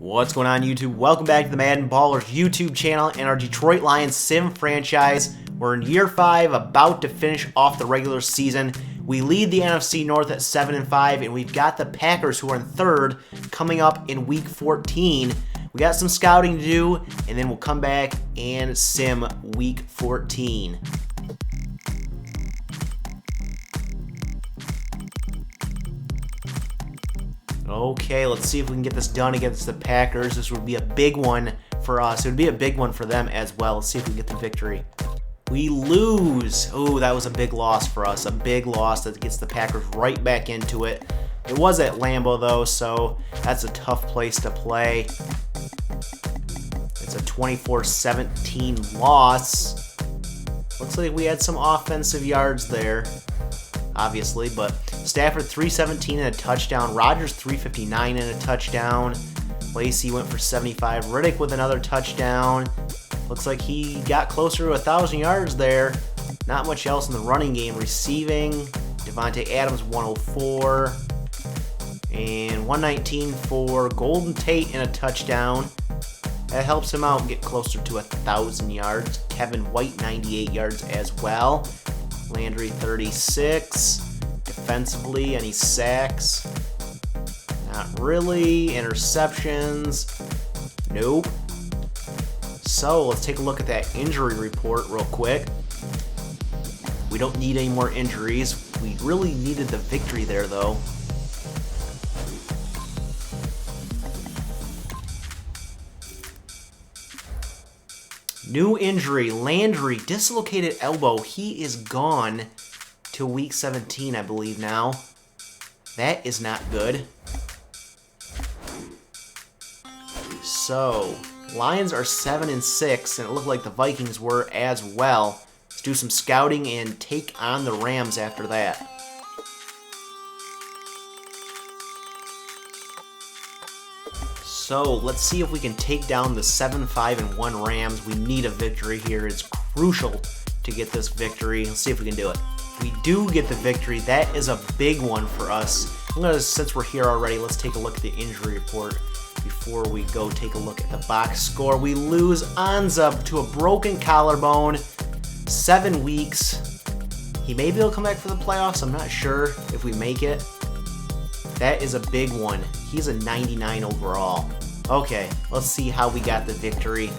What's going on, YouTube? Welcome back to the MaddenBallerz YouTube channel and our Detroit Lions sim franchise. We're in year 5, about to finish off the regular season. We lead the NFC North at 7-5, and we've got the Packers, who are in 3rd, coming up in week 14. We got some scouting to do, and then we'll come back and sim week 14. Okay, let's see if we can get this done against the Packers. This would be a big one for us. It would be a big one for them as well. Let's see if we can get the victory. We lose. Oh, that was a big loss for us. A big loss that gets the Packers right back into it. It was at Lambeau, though, so that's a tough place to play. It's a 24-17 loss. Looks like we had some offensive yards there, obviously, but Stafford 317 and a touchdown. Rodgers 359 and a touchdown. Lacey went for 75. Riddick with another touchdown. Looks like he got closer to 1,000 yards there. Not much else in the running game. Receiving, Devontae Adams 104 and 119 for Golden Tate and a touchdown. That helps him out and get closer to 1,000 yards. Kevin White 98 yards as well. Landry 36. Defensively, any sacks? Not really. Interceptions? Nope. So let's take a look at that injury report real quick. We don't need any more injuries. We really needed the victory there, though. New injury, Landry, dislocated elbow. He is gone till week 17, I believe now. That is not good. So, Lions are 7-6, and it looked like the Vikings were as well. Let's do some scouting and take on the Rams after that. So, let's see if we can take down the 7-5-1 Rams. We need a victory here. It's crucial to get this victory. Let's see if we can do it. If we do get the victory, that is a big one for us. Since we're here already, let's take a look at the injury report before we go take a look at the box score. We lose Anza to a broken collarbone, 7 weeks. He may be able to come back for the playoffs. I'm not sure if we make it. That is a big one. He's a 99 overall. Okay, let's see how we got the victory.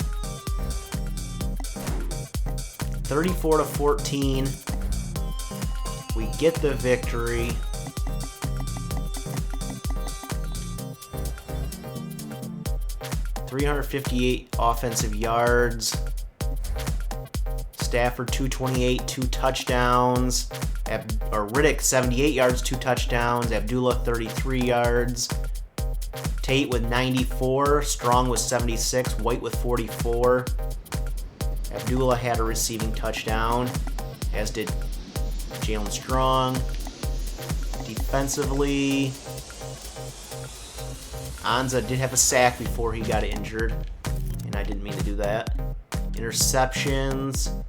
34-14. We get the victory. .358 offensive yards. Stafford 228, 2 touchdowns. Riddick 78 yards, 2 touchdowns. Abdullah 33 yards. Tate with 94. Strong with 76. White with 44. Abdullah had a receiving touchdown, as did Jalen Strong. Defensively, Anza did have a sack before he got injured, and I didn't mean to do that. Interceptions,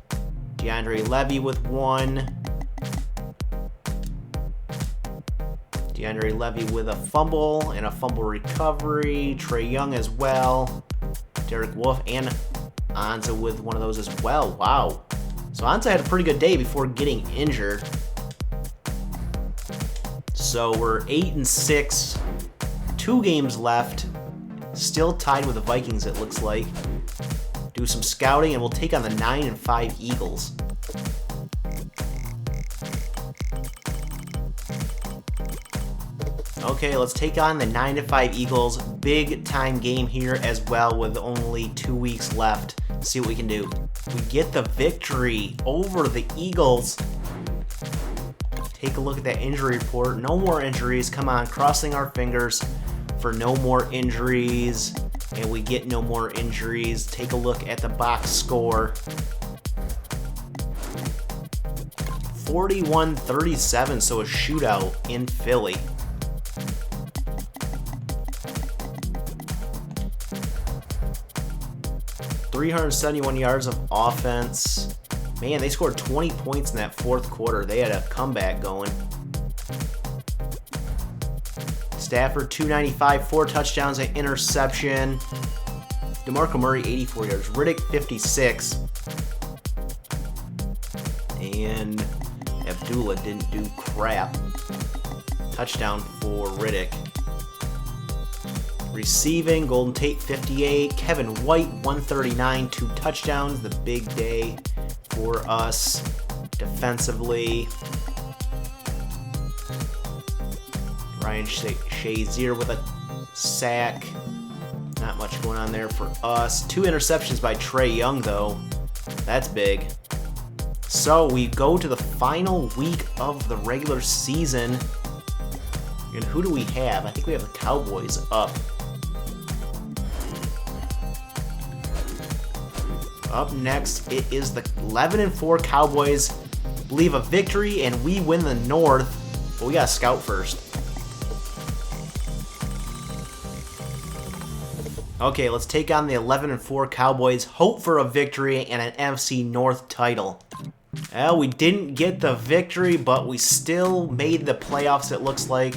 DeAndre Levy with 1. DeAndre Levy with a fumble and a fumble recovery. Trey Young as well. Derek Wolfe and Anza with one of those as well. Wow. So Anza had a pretty good day before getting injured. So we're 8-6. 2 games left. Still tied with the Vikings, it looks like. Do some scouting, and we'll take on the 9-5 Eagles. Okay, let's take on the 9-5 Eagles. Big time game here as well, with only 2 weeks left. Let's see what we can do. We get the victory over the Eagles. Take a look at that injury report. No more injuries. Come on, crossing our fingers for no more injuries. And we get no more injuries. Take a look at the box score. 41-37, so a shootout in Philly. .371 yards of offense. Man, they scored 20 points in that 4th quarter. They had a comeback going. Stafford, 295, 4 touchdowns, an interception. DeMarco Murray, 84 yards. Riddick, 56. And Abdullah didn't do crap. Touchdown for Riddick. Receiving, Golden Tate, 58. Kevin White, 139, 2 touchdowns. The big day for us defensively. Ryan Shazier with a sack. Not much going on there for us. 2 interceptions by Trey Young, though. That's big. So we go to the final week of the regular season. And who do we have? I think we have the Cowboys up. Up next, it is the 11-4 Cowboys. Leave a victory, and we win the North. But we got to scout first. Okay, let's take on the 11-4 Cowboys. Hope for a victory and an NFC North title. Well, we didn't get the victory, but we still made the playoffs, it looks like.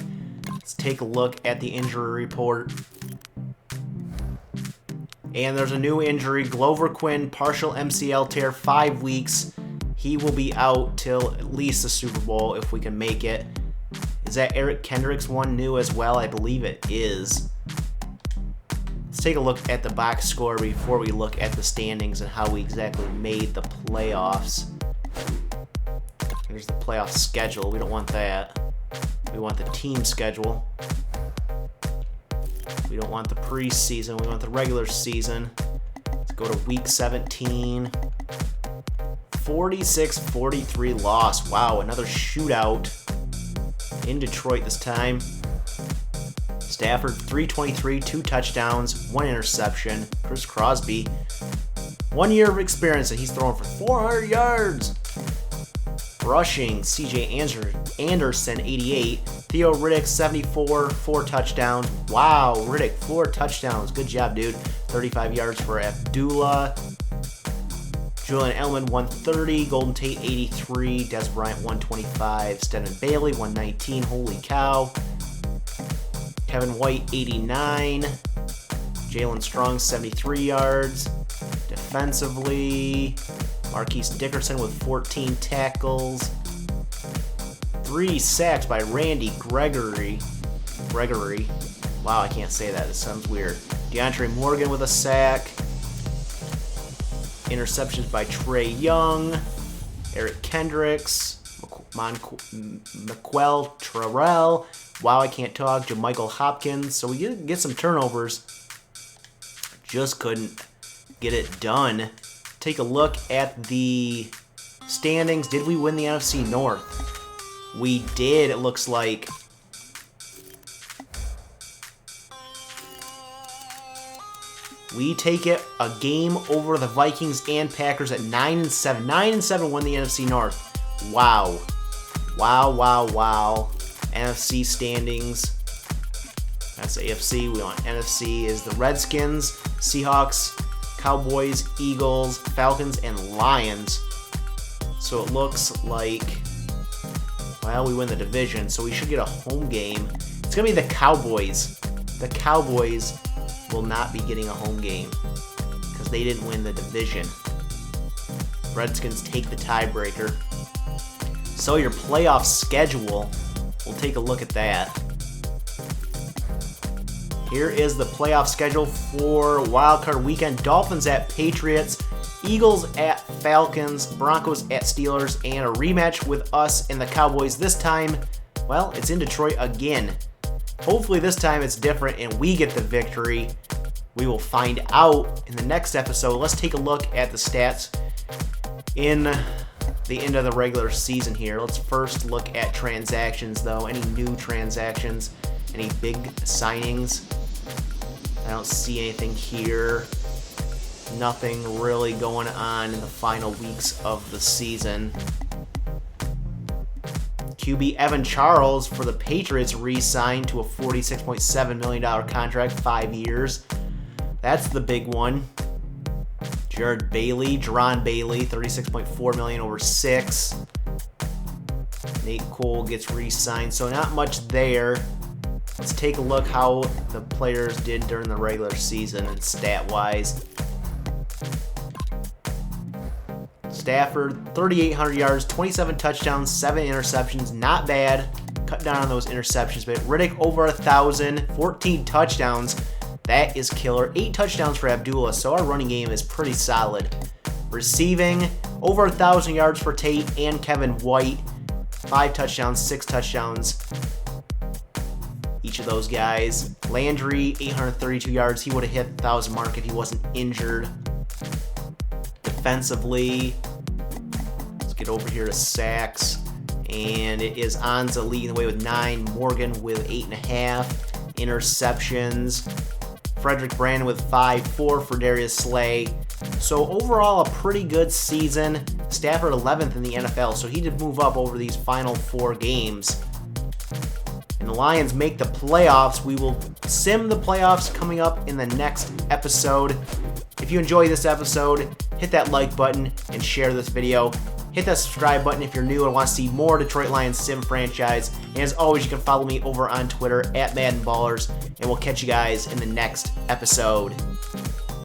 Let's take a look at the injury report. And there's a new injury. Glover Quinn, partial MCL tear, 5 weeks. He will be out till at least the Super Bowl if we can make it. Is that Eric Kendricks one new as well? I believe it is. Let's take a look at the box score before we look at the standings and how we exactly made the playoffs. Here's the playoff schedule. We don't want that. We want the team schedule. We don't want the preseason. We want the regular season. Let's go to week 17. 46-43 loss. Wow, another shootout in Detroit this time. Stafford, 323, 2 touchdowns, 1 interception. Chris Crosby, 1 year of experience, and he's throwing for 400 yards. Rushing, CJ Anderson, 88. Theo Riddick, 74, 4 touchdowns. Wow, Riddick, 4 touchdowns. Good job, dude. 35 yards for Abdullah. Julian Edelman, 130. Golden Tate, 83. Des Bryant, 125. Stedman Bailey, 119. Holy cow. Kevin White, 89. Jalen Strong, 73 yards. Defensively, Marquise Dickerson with 14 tackles. 3 sacks by Randy Gregory. Wow, I can't say that. It sounds weird. DeAndre Morgan with a sack. Interceptions by Trey Young. Eric Kendricks. McQuell Terrell. Wow, I can't talk. JaMychal Hopkins. So we get some turnovers. Just couldn't get it done. Take a look at the standings. Did we win the NFC North? We did, it looks like. We take it a game over the Vikings and Packers at 9-7. 9-7 won the NFC North. Wow. Wow. NFC standings. That's AFC. We want NFC is the Redskins, Seahawks, Cowboys, Eagles, Falcons, and Lions. So it looks like, well, we win the division, so we should get a home game. It's going to be the Cowboys. The Cowboys will not be getting a home game because they didn't win the division. Redskins take the tiebreaker. So your playoff schedule, we'll take a look at that. Here is the playoff schedule for Wildcard Weekend. Dolphins at Patriots, Eagles at Falcons, Broncos at Steelers, and a rematch with us and the Cowboys. This time, well, it's in Detroit again. Hopefully this time it's different and we get the victory. We will find out in the next episode. Let's take a look at the stats in the end of the regular season here. Let's first look at transactions, though. Any new transactions? Any big signings? I don't see anything here. Nothing really going on in the final weeks of the season. QB Evan Charles for the Patriots re-signed to a $46.7 million contract, 5 years. That's the big one. Jaron Bailey, $36.4 million over 6. Nate Cole gets re-signed, so not much there. Let's take a look how the players did during the regular season and stat-wise. Stafford, 3,800 yards, 27 touchdowns, 7 interceptions. Not bad. Cut down on those interceptions, but Riddick over 1,000, 14 touchdowns. That is killer. 8 touchdowns for Abdullah, so our running game is pretty solid. Receiving, over 1,000 yards for Tate and Kevin White. 5 touchdowns, 6 touchdowns. Each of those guys. Landry, 832 yards. He would have hit the 1,000 mark if he wasn't injured. Defensively, let's get over here to sacks. And it is Anza leading the way with 9. Morgan with 8.5. Interceptions. Frederick Brandon with 5.4 for Darius Slay. So overall, a pretty good season. Stafford 11th in the NFL, so he did move up over these final 4 games. And the Lions make the playoffs. We will sim the playoffs coming up in the next episode. If you enjoyed this episode, hit that like button and share this video. Hit that subscribe button if you're new and want to see more Detroit Lions sim franchise. And as always, you can follow me over on Twitter at MaddenBallerz. And we'll catch you guys in the next episode.